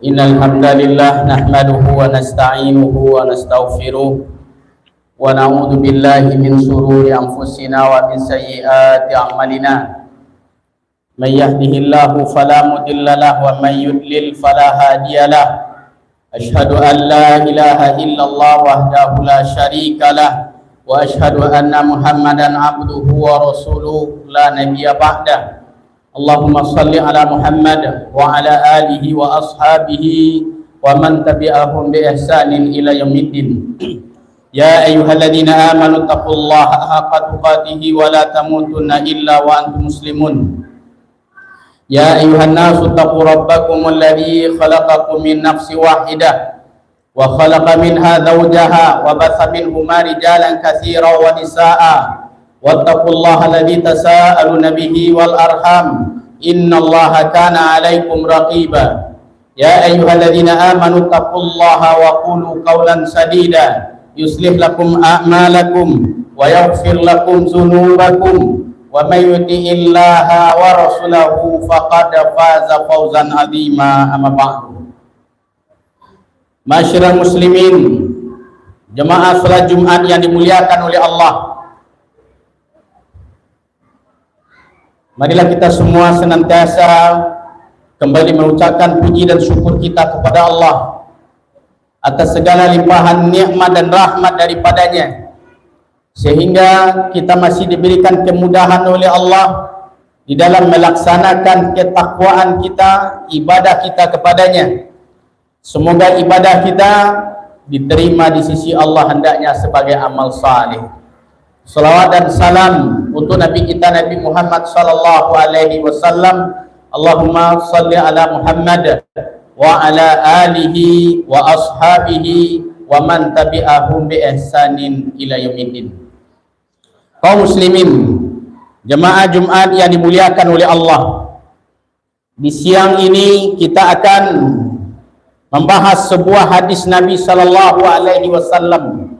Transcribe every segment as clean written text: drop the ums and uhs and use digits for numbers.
Innal hamdalillah nahmaduhu wa nasta'inuhu wa nastaghfiruh wa na'udzu billahi min shururi anfusina wa min sayyiati a'malina. May yahdihillahu fala mudilla lahu wa may yudlil fala hadiyalah. Ashhadu an la ilaha illallah wahdahu la syarika lah wa ashhadu anna Muhammadan abduhu wa rasuluh la nabiyya ba'dah. Allahumma salli ala Muhammad wa ala alihi wa ashabihi wa man tabi'ahum bi ihsanin ila yaumiddin. Ya ayyuhalladzina amanu taqullaha haqqa tuqatih wa la tamutunna illa wa antum muslimun. Ya ayyuhan nasu taqu rabbakum alladzi khalaqakum min nafsin wahidah wa khalaqa minha zawjaha wa batha minhuma rijalan katsiran wa nisaa'a wattaqullaha alladzi tasaaluna bihi wal arham innallaha kana 'alaikum raqiba. Ya ayyuhalladzina amanu taqullaha wa qulu qawlan sadida yuslih lakum a'malakum wa yaghfir lakum dzunubakum wa may yuti'illaha wa rasulahu faqad faza fawzan 'azima. Amma ba'du. Masyiral muslimin, jemaah salat Jumat yang dimuliakan oleh Allah, marilah kita semua senantiasa kembali mengucapkan puji dan syukur kita kepada Allah atas segala limpahan nikmat dan rahmat daripadanya, sehingga kita masih diberikan kemudahan oleh Allah di dalam melaksanakan ketakwaan kita, ibadah kita kepadanya. Semoga ibadah kita diterima di sisi Allah hendaknya sebagai amal saleh. Salawat dan salam untuk Nabi kita Nabi Muhammad sallallahu alaihi wasallam. Allahumma salli ala Muhammad wa ala alihi wa ashabihi wa man tabi'ahum bi ihsanin ila yaumiddin. Kaum muslimin, jemaah Jumat yang dimuliakan oleh Allah, di siang ini kita akan membahas sebuah hadis Nabi sallallahu alaihi wasallam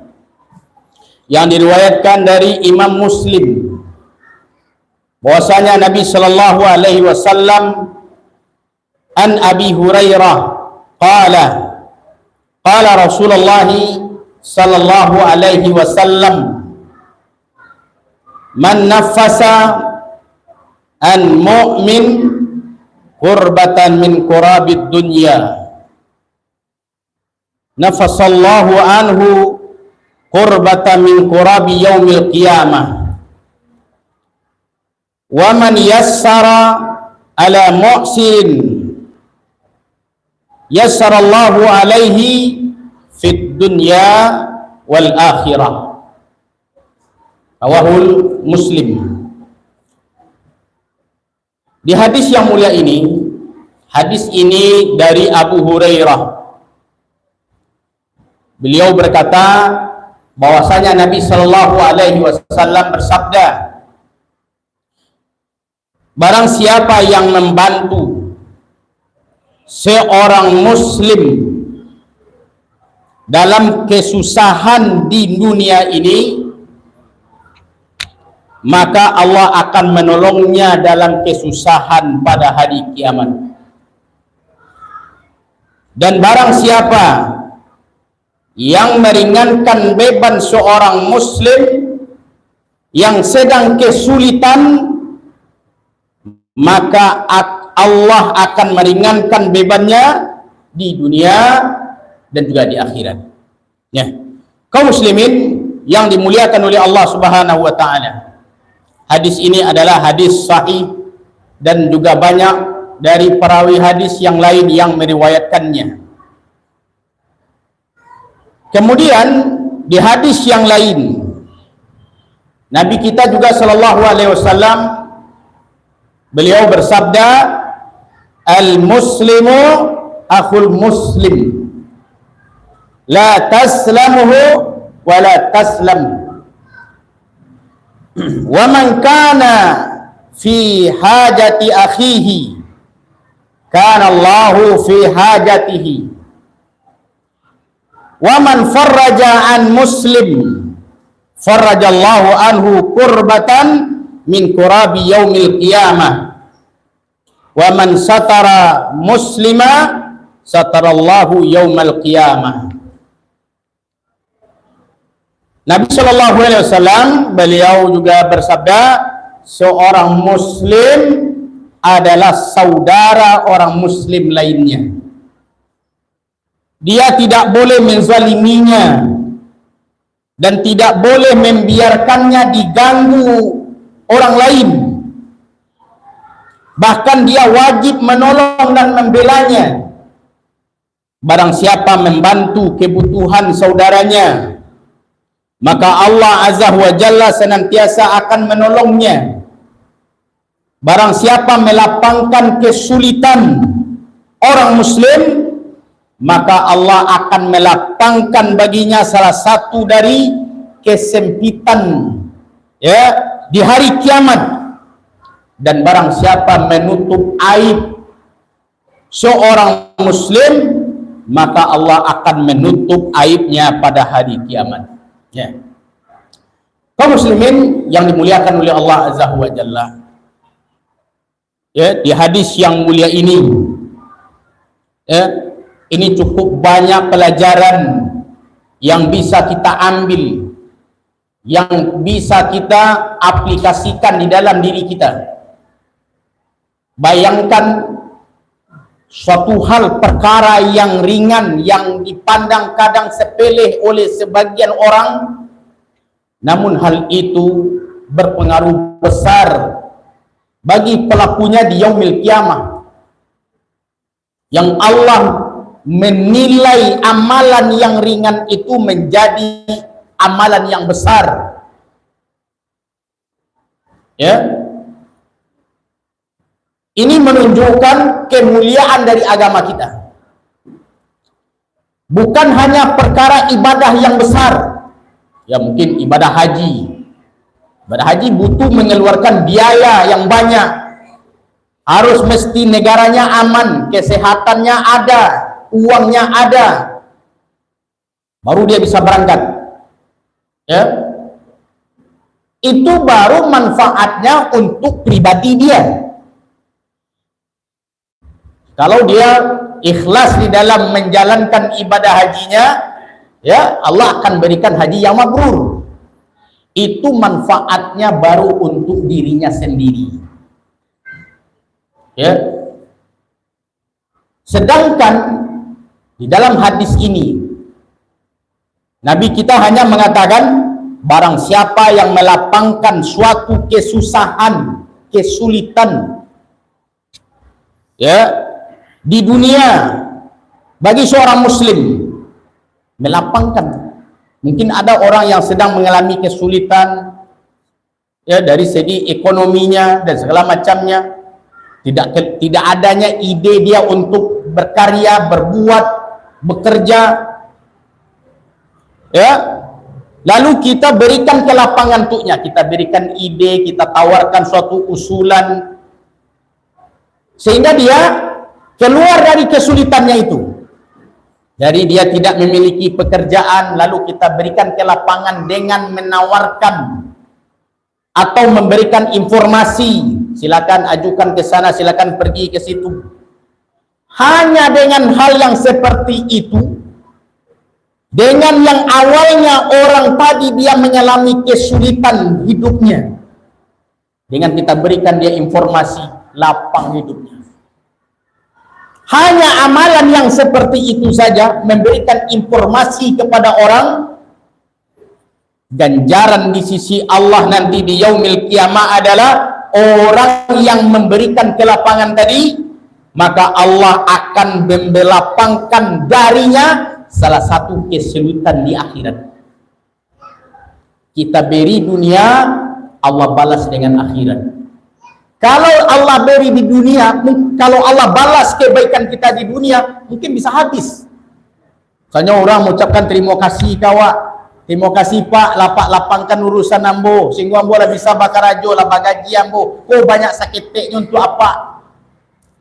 yang diriwayatkan dari Imam Muslim, bahwasanya Nabi sallallahu alaihi wasallam an Abi Hurairah qala qala Rasulullah sallallahu alaihi wasallam man nafasa an mu'min qurbatan min qurabid dunya nafasallahu anhu qurbatan min qurabi yaumil qiyamah wa man yassara ala muhsin yassarallahu alaihi fid dunya wal akhirah. Rawahul Muslim. Di hadis yang mulia ini, hadis ini dari Abu Hurairah. Beliau berkata bahwasanya Nabi sallallahu alaihi wasallam bersabda, barang siapa yang membantu seorang muslim dalam kesusahan di dunia ini, maka Allah akan menolongnya dalam kesusahan pada hari kiamat. Dan barang siapa yang meringankan beban seorang muslim yang sedang kesulitan, maka Allah akan meringankan bebannya di dunia dan juga di akhirat. Ya, kaum muslimin yang dimuliakan oleh Allah Subhanahu wa taala, hadis ini adalah hadis sahih dan juga banyak dari perawi hadis yang lain yang meriwayatkannya. Kemudian di hadis yang lain, Nabi kita juga sallallahu alaihi wasallam beliau bersabda, al-muslimu akhul muslim, la taslamuhu wa la taslam, wa man kana fi hajati akhihi kana Allahu fi hajatihi, wa man farraja an muslim farrajallahu anhu kurbatan min kurabi yaumil qiyamah, wa man satara muslima satarallahu yaumal qiyamah. Nabi sallallahu alaihi wasallam beliau juga bersabda, seorang muslim adalah saudara orang muslim lainnya. Dia tidak boleh menzaliminya dan tidak boleh membiarkannya diganggu orang lain. bahkan dia wajib menolong dan membelanya. Barang siapa membantu kebutuhan saudaranya, maka Allah Azza wa Jalla senantiasa akan menolongnya. Barang siapa melapangkan kesulitan orang muslim, maka Allah akan melapangkan baginya salah satu dari kesempitan di hari kiamat. Dan barang siapa menutup aib seorang muslim, maka Allah akan menutup aibnya pada hari kiamat. Kaum muslimin yang dimuliakan oleh Allah Azza wa Jalla, di hadis yang mulia ini, ini cukup banyak pelajaran yang bisa kita ambil, yang bisa kita aplikasikan di dalam diri kita. Bayangkan suatu hal perkara yang ringan, yang dipandang kadang sepele oleh sebagian orang, namun hal itu berpengaruh besar bagi pelakunya di yaumil kiamah, yang Allah menilai amalan yang ringan itu menjadi amalan yang besar. Ini menunjukkan kemuliaan dari agama kita. Bukan hanya perkara ibadah yang besar, mungkin ibadah haji. Ibadah haji butuh mengeluarkan biaya yang banyak. Harus mesti negaranya aman, kesehatannya ada, uangnya ada, baru dia bisa berangkat. Itu baru manfaatnya untuk pribadi dia. Kalau dia ikhlas di dalam menjalankan ibadah hajinya, Allah akan berikan haji yang mabrur. Itu manfaatnya baru untuk dirinya sendiri. Sedangkan di dalam hadis ini, Nabi kita hanya mengatakan, barang siapa yang melapangkan suatu kesusahan, kesulitan, di dunia bagi seorang muslim, melapangkan. Mungkin ada orang yang sedang mengalami kesulitan dari segi ekonominya dan segala macamnya, tidak adanya ide dia untuk berkarya, berbuat, bekerja, lalu kita berikan kelapangan untuknya, kita berikan ide, kita tawarkan suatu usulan sehingga dia keluar dari kesulitannya itu. Dari dia tidak memiliki pekerjaan, lalu kita berikan kelapangan dengan menawarkan atau memberikan informasi, silakan ajukan ke sana, silakan pergi ke situ. Hanya dengan hal yang seperti itu, dengan yang awalnya orang tadi dia mengalami kesulitan hidupnya, dengan kita berikan dia informasi, lapang hidupnya. Hanya amalan yang seperti itu saja, memberikan informasi kepada orang, ganjaran di sisi Allah nanti di yaumil kiamah adalah orang yang memberikan kelapangan tadi, maka Allah akan melapangkan darinya salah satu kesulitan di akhirat. Kita beri dunia, Allah balas dengan akhirat. Kalau Allah beri di dunia, kalau Allah balas kebaikan kita di dunia, mungkin bisa habis. Misalnya orang mengucapkan terima kasih kawan, terima kasih Pak, lapangkan urusan ambo, sehingga ambo lah bisa bakar ajo lah bagaji ambo. Kau banyak sakit teknya untuk apa?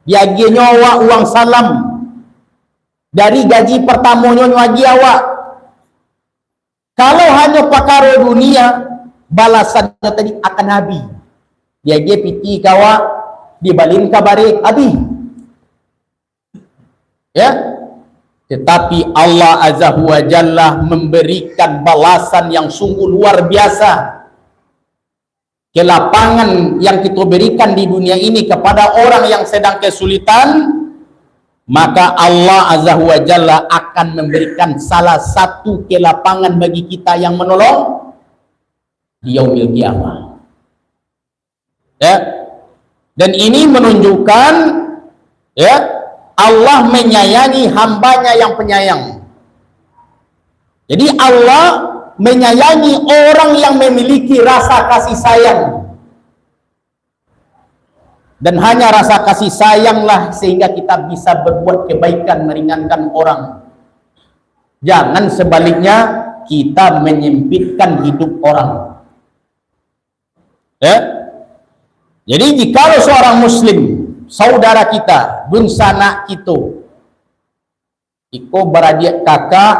Biaginya awak uang salam dari gaji pertamanya lagi awak. Kalau hanya perkara dunia, balasannya tadi akan habis. Dia piti kawa dibalin kabarik abi. Tetapi Allah Azza wa Jalla memberikan balasan yang sungguh luar biasa. Kelapangan yang kita berikan di dunia ini kepada orang yang sedang kesulitan, maka Allah Azza wa Jalla akan memberikan salah satu kelapangan bagi kita yang menolong di yaumil kiamah. Dan ini menunjukkan ya Allah menyayangi hambanya yang penyayang. Jadi Allah menyayangi orang yang memiliki rasa kasih sayang. Dan hanya rasa kasih sayanglah sehingga kita bisa berbuat kebaikan, meringankan orang. Jangan sebaliknya kita menyempitkan hidup orang. Ya? Jadi jikalau seorang muslim, saudara kita, bunsana kita, iko beradik kakak,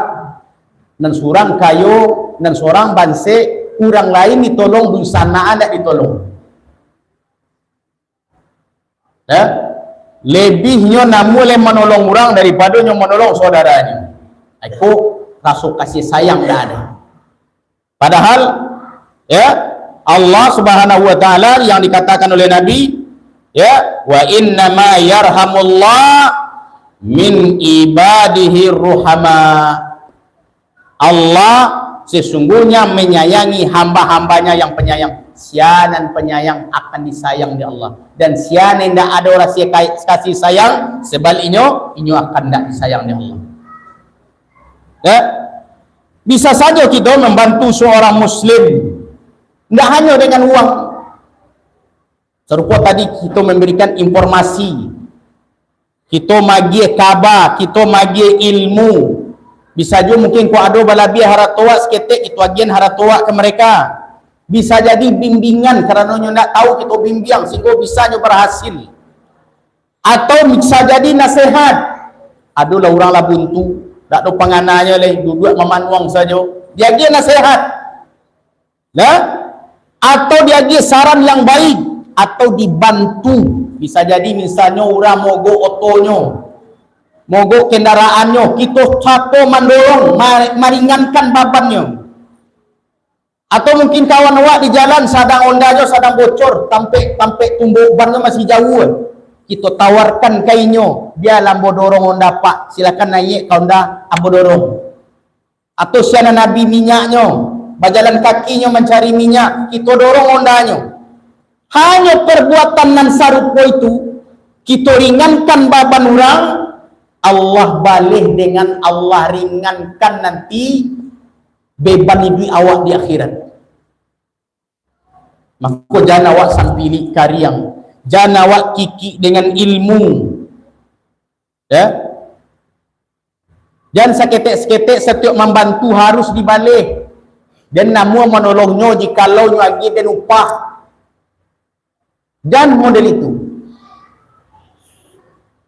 dan seorang kayo, dan seorang banse, orang lain ditolong, bunsana ada ditolong. Ya? Lebihnya namule menolong orang daripada nyo menolong saudaranya. Aku rasa kasih sayang dah ada. Padahal ya Allah Subhanahu wa taala yang dikatakan oleh Nabi ya wa inna ma yarhamullah min ibadihi ruhama. Allah sesungguhnya menyayangi hamba-hambanya yang penyayang. Sianan penyayang akan disayang di Allah, dan sianan tidak ada orang kasih sayang sebaliknya inyo akan tidak disayang di Allah. Ya? Bisa saja kita membantu seorang muslim tidak hanya dengan uang. Serupa tadi kita memberikan informasi, kita magi kabar, kita magi ilmu. Bisa juga mungkin ko ada balabia haratoa seketik itu agian haratoa ke mereka. Bisa jadi bimbingan kerana nyo nak tahu kita bimbing sehingga bisa nyo berhasil. Atau bisa jadi nasihat. Adulah orang lah buntu, tak ada pengananya leh, duduk memanuang saja. Dia dia nasihat. Nah, atau dia dia saran yang baik, atau dibantu. Bisa jadi misalnya orang mogok otonyo, mogok kendaraannya, kita capo mendorong, meringankan bebannya. Atau mungkin kawan awak di jalan sadang ondanya sadang bocor, tampe tumbuh bannya masih jauh. Kita tawarkan kainnya, dia lambo dorong onda pak, silakan naik onda ambo dorong. Atau siana nabi minyaknya, berjalan kakinya mencari minyak, kita dorong ondanya. Hanya perbuatan nan sarupa itu, kita ringankan beban orang, Allah balik dengan Allah ringankan nanti beban ibu awak di akhirat. Maka jangan awak sampili kariang, jangan awak kiki dengan ilmu, ya. Jangan seketek-seketek setiap membantu harus dibalik. Dan namu menolongnya jikalau lagi dan upah. Dan model itu,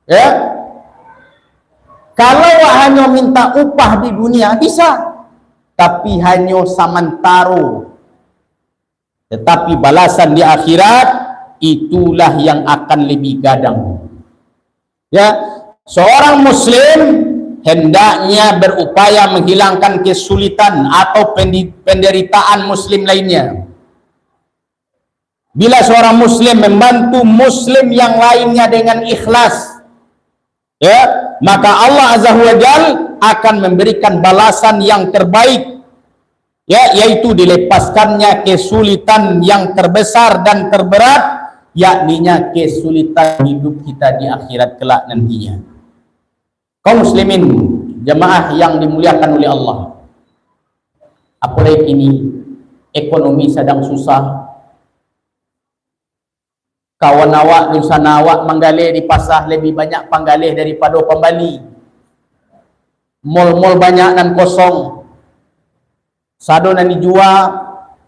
ya. Kalau hanya minta upah di dunia bisa, tapi hanya samantaro. Tetapi balasan di akhirat itulah yang akan lebih gadang. Ya, seorang muslim hendaknya berupaya menghilangkan kesulitan atau penderitaan muslim lainnya. Bila seorang muslim membantu muslim yang lainnya dengan ikhlas, ya, maka Allah Azza wa Jalla akan memberikan balasan yang terbaik, ya, yaitu dilepaskannya kesulitan yang terbesar dan terberat, yakninya kesulitan hidup kita di akhirat kelak nantinya. Kaum muslimin, jemaah yang dimuliakan oleh Allah, apalagi ini ekonomi sedang susah. Kawan awak, dusan awak menggalih di pasar lebih banyak penggalih daripada pembali. Mall-mall banyak dan kosong. Sado nan dijual,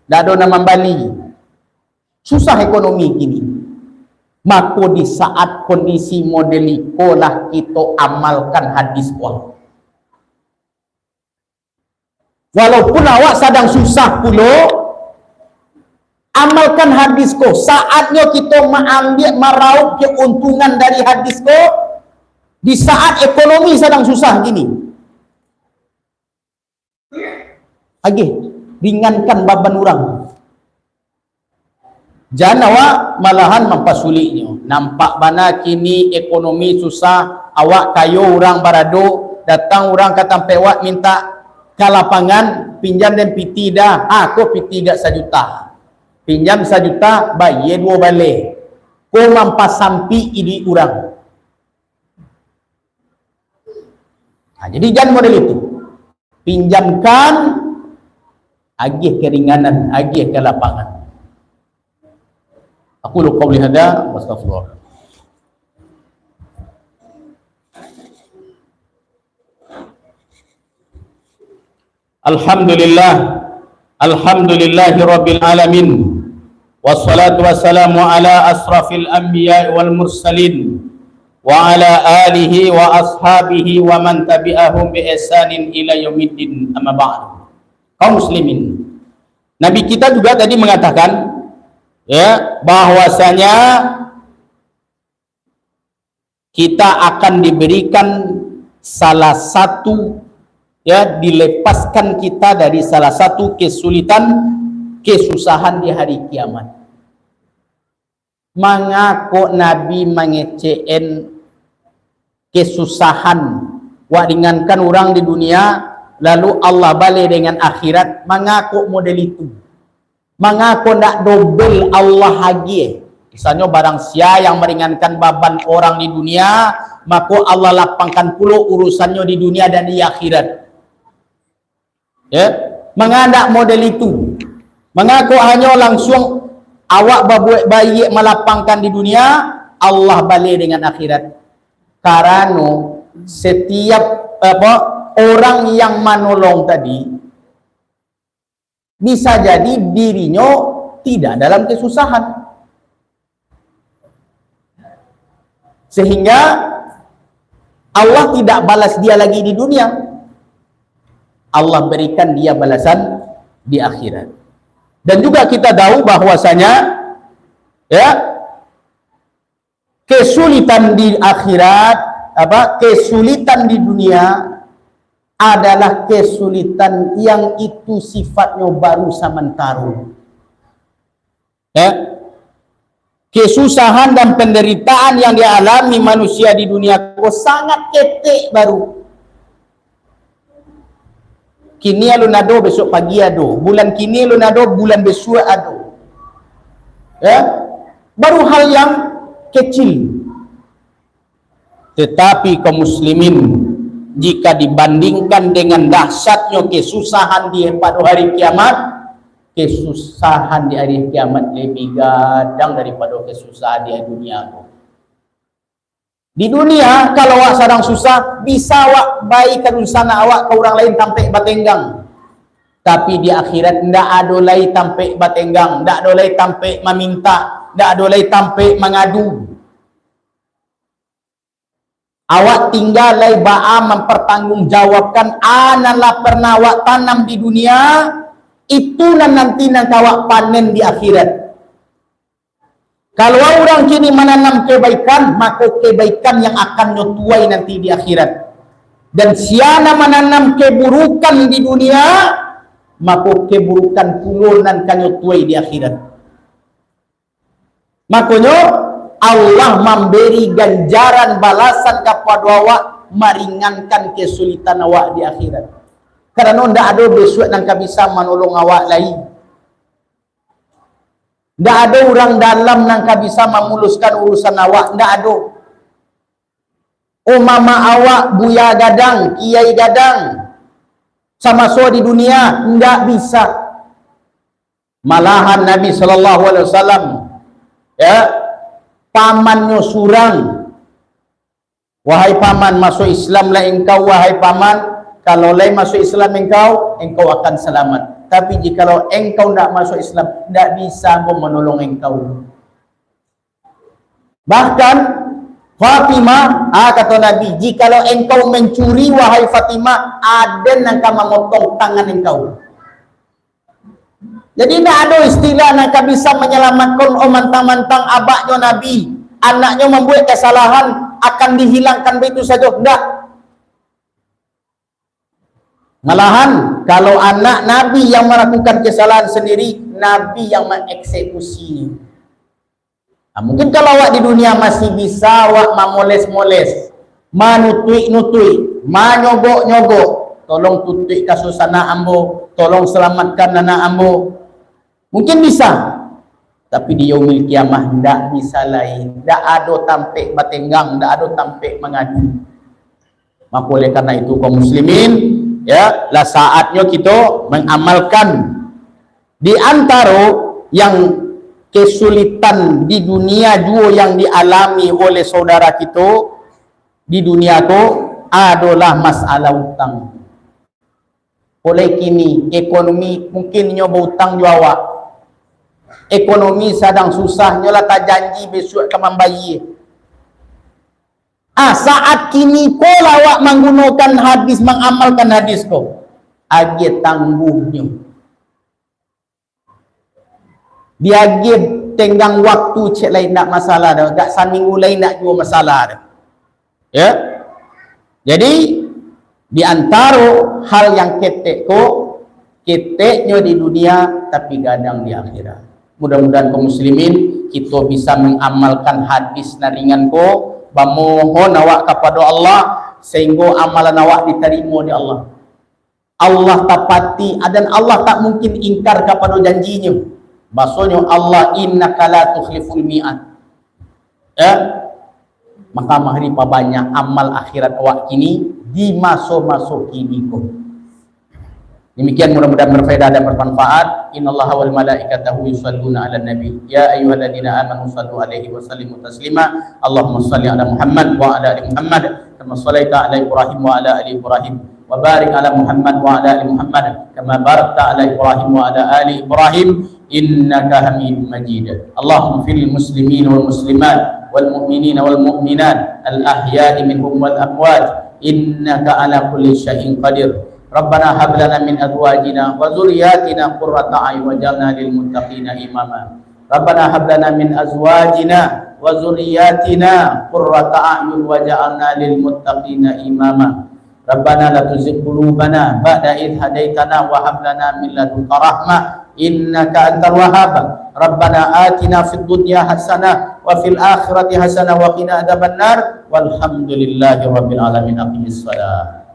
dado nan membali. Susah ekonomi kini. Maka di saat kondisi model itulah kita amalkan hadis kuat. Walaupun awak sedang susah pula, amalkan hadis ko. Saatnya kita mengambil meraup keuntungan dari hadis ko di saat ekonomi sedang susah gini. Lagi ringankan beban orang. Jangan awak malahan mempersulitnya. Nampak mana kini ekonomi susah, awak kayo orang barado, datang orang kata pewak minta ke lapangan pinjam dan piti dah. Aku piti gak 1 juta. Pinjam 1 juta, bayar 2 balik. mampasampi idi urang. Nah, jadi jangan model itu. Pinjamkan, agih keringanan, agih kelapangan. Aku lu qauli hada, wastaghfirullah. Alhamdulillahi rabbil alamin. Wassalatu wassalamu ala asrafil anbiya wal mursalin wa ala alihi wa ashabihi wa man tabi'ahum bi ihsanin ila yaumiddin. Amma ba'du. Kaum muslimin, Nabi kita juga tadi mengatakan ya bahwasanya kita akan diberikan salah satu ya, dilepaskan kita dari salah satu kesulitan, kesusahan di hari kiamat. Mengaku Nabi mengecen kesusahan wa ringankan orang di dunia, lalu Allah balik dengan akhirat. Mengaku model itu, mengaku nak dobel Allah lagi. Misalnya barang siapa yang meringankan beban orang di dunia, maka Allah lapangkan pula urusannya di dunia dan di akhirat. Ya, mengandak model itu, mengaku hanya langsung awak bayi melapangkan di dunia, Allah balik dengan akhirat. Karena setiap orang yang menolong tadi bisa jadi dirinya tidak dalam kesusahan, sehingga Allah tidak balas dia lagi di dunia. Allah berikan dia balasan di akhirat. Dan juga kita tahu bahwasanya ya, kesulitan di akhirat, kesulitan di dunia adalah kesulitan yang itu sifatnya baru sementara. Ya. Kesusahan dan penderitaan yang dialami manusia di dunia kok sangat ketek baru. Kini lu nado, besok pagi ado. Bulan kini lu nado, bulan besok ado. Ya, baru hal yang kecil. Tetapi kaum muslimin, jika dibandingkan dengan dahsyatnya kesusahan di pada hari kiamat, kesusahan di hari kiamat lebih gadang daripada kesusahan di dunia. Di dunia kalau awak sedang susah, bisa awak baikkan usana awak ke orang lain sampai batenggang. Tapi di akhirat ndak ada lagi sampai batenggang, ndak ada lagi sampai meminta, ndak ada lagi sampai mengadu. Awak tinggal lagi ba'a mempertanggungjawabkan analah pernah awak tanam di dunia, itu nanti awak panen di akhirat. Kalau orang kini menanam kebaikan, maka kebaikan yang akan nyotuai nanti di akhirat. Dan siapa menanam keburukan di dunia, maka keburukan puluhan kan nyotuai di akhirat. Makanya Allah memberi ganjaran balasan kepada awak, meringankan kesulitan awak di akhirat. Karena tidak ada besok yang bisa menolong awak lagi. Tidak ada orang dalam yang bisa memuluskan urusan awak. Tidak ada. Oh mama awak, buya gadang, kiai gadang, sama so di dunia, tidak bisa. Malahan Nabi SAW, ya, pamannya surang. Wahai paman, masuk Islam lah engkau, wahai paman. Kalau lain masuk Islam engkau akan selamat. Tapi jikalau engkau tidak masuk Islam, tidak bisa menolong engkau. Bahkan Fatimah, kata Nabi, jikalau engkau mencuri wahai Fatimah, ada yang akan memotong tangan engkau. Jadi tidak ada istilah yang akan bisa menyelamatkan mantang-mantang abaknya Nabi. Anaknya membuat kesalahan, akan dihilangkan begitu saja. Tidak. Malahan kalau anak Nabi yang melakukan kesalahan sendiri, Nabi yang mengeksekusi. Nah, mungkin kalau awak di dunia masih bisa awak memoles-moles, manutui-nutui, manyogok-nyogok, tolong tutui kasus anak ambo, tolong selamatkan anak ambo. Mungkin bisa. Tapi di yaumil kiamah ndak bisa lain, ndak ada tampik batenggang, ndak ada tampik mengadu. Maka oleh karena itu kaum muslimin, ya, lah saatnya kita mengamalkan di antara yang kesulitan di dunia dua yang dialami oleh saudara kita di dunia itu adalah masalah hutang. Oleh kini ekonomi mungkin nyoba hutang jawab. Ekonomi sedang susah, nyola tak janji besok akan membayar. Saat kini ko lawak menggunakan hadis, mengamalkan hadis ko, agi tangguhnya. Dia agi tenggang waktu cek lain nak masalah dah, gak seminggu lain nak dua masalah dah. Ya. Jadi di antara hal yang ketek ko, keteknya di dunia tapi gadang di akhirat. Mudah-mudahan kaum muslimin kita bisa mengamalkan hadis naringan ko, bamohon awak kepada Allah sehingga amalan awak diterima di Allah. Allah tapati dan Allah tak mungkin ingkar kepada janjinya. Maksudnya Allah innaka la tukhliful mi'ad. Ya. Maka mari banyak amal akhirat awak kini di masa-masa kini ko. Demikian mudah-mudahan berfaedah dan bermanfaat. Innallaha wal malaikatahu yusholluna 'alan nabi. Ya ayyuhalladzina amanu shallu 'alaihi wa sallimu taslima. Allahumma shalli 'ala Muhammad wa 'ala ali Muhammad kama shallaita 'ala Ibrahim wa 'ala ali Ibrahim. Wa barik 'ala Muhammad wa 'ala ali Muhammad kama barakta 'ala Ibrahim wa 'ala ali Ibrahim innaka Hamidum Majid. Allahumma fil muslimin wal muslimat wal mu'minina wal mu'minat al ahya'i minhum wal amwat innaka 'ala kulli syai'in qadir. Rabbana hab lana min azwajina wa dzurriyyatina qurrata a'yun waj'alna lil muttaqina imama. Rabbana hab lana min azwajina wa dzurriyyatina qurrata a'yun waj'alna lil muttaqina imama. Rabbana la tuzigh qulubana ba'da idh hadaitana wa hab lana min ladunka rahmah innaka antal wahhab. Rabbana atina fid dunya hasanah wa fil akhirati hasanah wa qina adzabannar. Walhamdulillahi rabbil alamin. Aqimis shalah.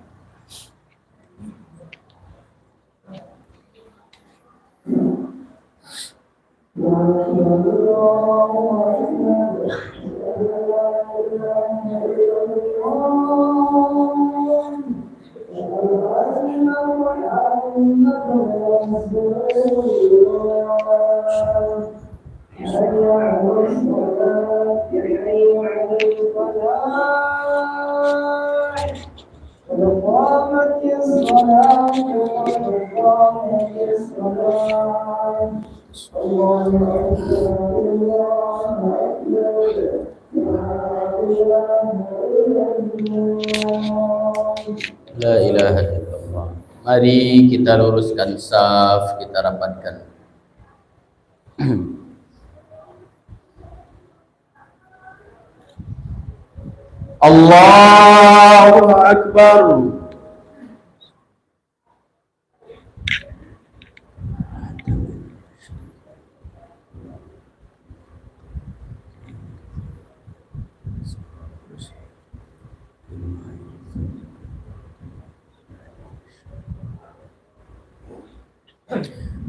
La ilaha illallah. Mari kita luruskan saf, kita rapatkan. Allahu Akbar.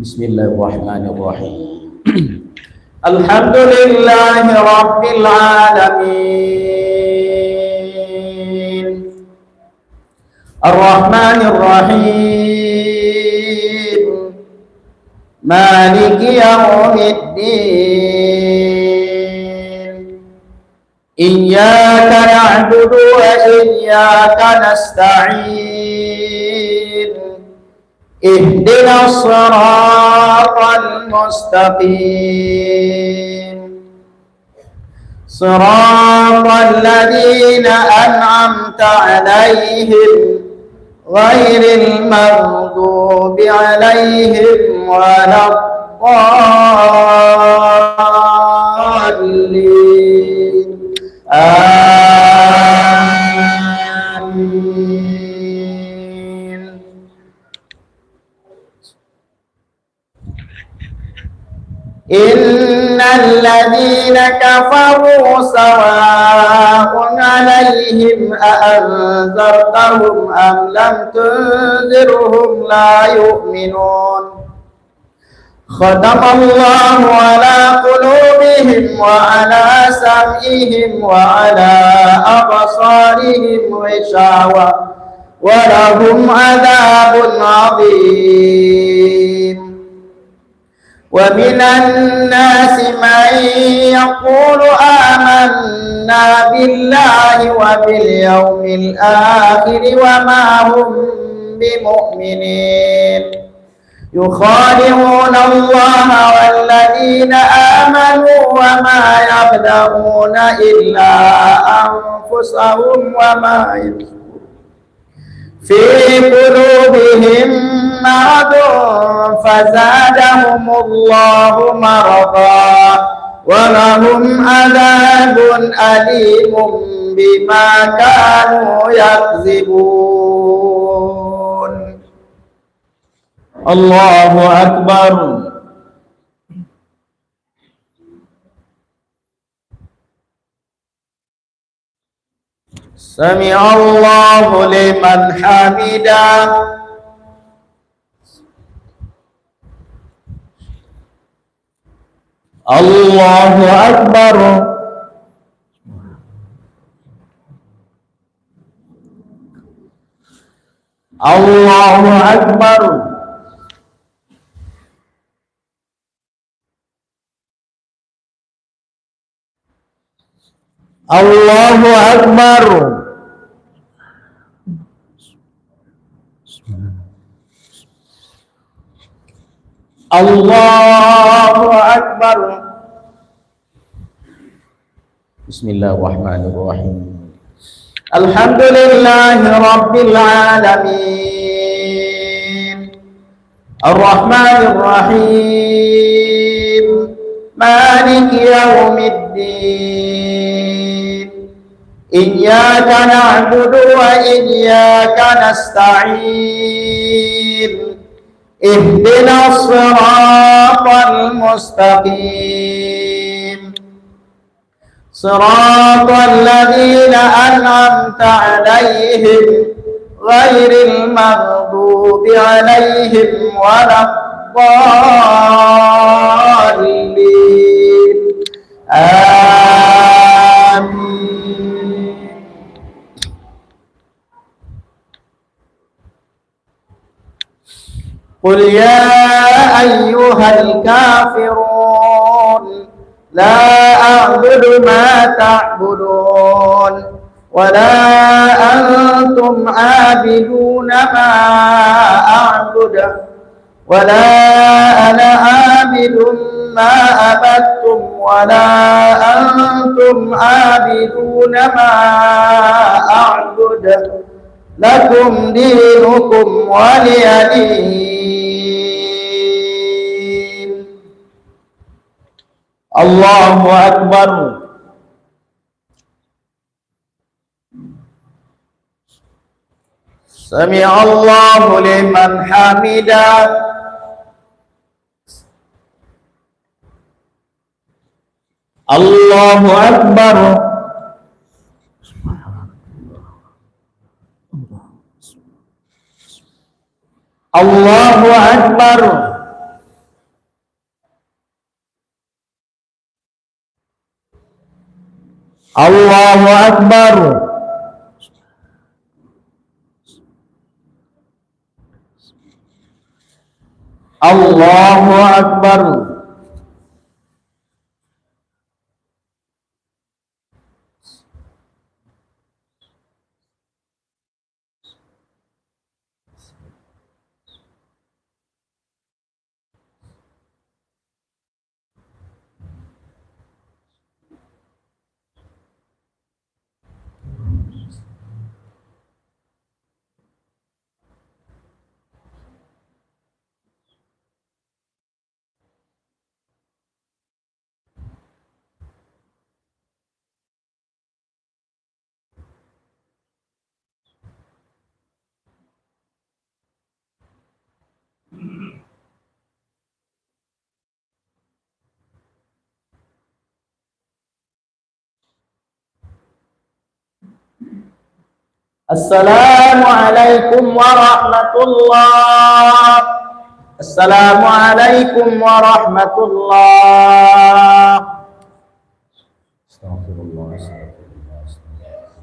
Bismillahirrahmanirrahim. Alhamdulillahi rabbil alamin. Ar-Rahmanir Rahim. Maliki yaumiddin. Iyyaka na'budu wa iyyaka nasta'in. Ihdinas siratal mustaqim. Siratal ladzina an'amta 'alaihim ghairil maghdubi alaihim waladdallin. Innal ladzina kafaru sawa'un 'alaihim a'anzartahum am lam tunzirhum la yu'minun. ختم الله على قلوبهم وعلى سمعهم وعلى أبصارهم غشاوة ولهم عذاب عظيم. ومن الناس من يقول آمنا بالله وباليوم الآخر وما هم بمؤمنين يخادعون الله والذين آمنوا وما يخدعون إلا أنفسهم وما يشعرون في قلوبهم مرض فزادهم الله مرضا ولهم عذاب أليم بما كانوا يكذبون. الله أكبر. سمع الله لمن حمده. الله أكبر. الله أكبر. الله أكبر. الله أكبر. بسم الله الرحمن الرحيم. الحمد لله رب العالمين الرحمن الرحيم مالك يوم الدين إياك نعبد وإياك نستعين اهدنا الصراط المستقيم صراط الذين أنعمت عليهم غير المغضوب عليهم ولا الضالين آمين. قل يا أيها الكافرون لا أعبد ما تعبدون ولا أنتم عابدون ما أعبد ولا أنا عابد ما عبدتم ولا أنتم عابدون ما أعبد لكم دينكم ولي دين. الله أكبر. سمع الله لمن حمده. الله أكبر. الله أكبر. الله أكبر. الله أكبر. Assalamualaikum warahmatullahi Assalamualaikum warahmatullahi. Astagfirullah, astagfirullah, astagfirullah.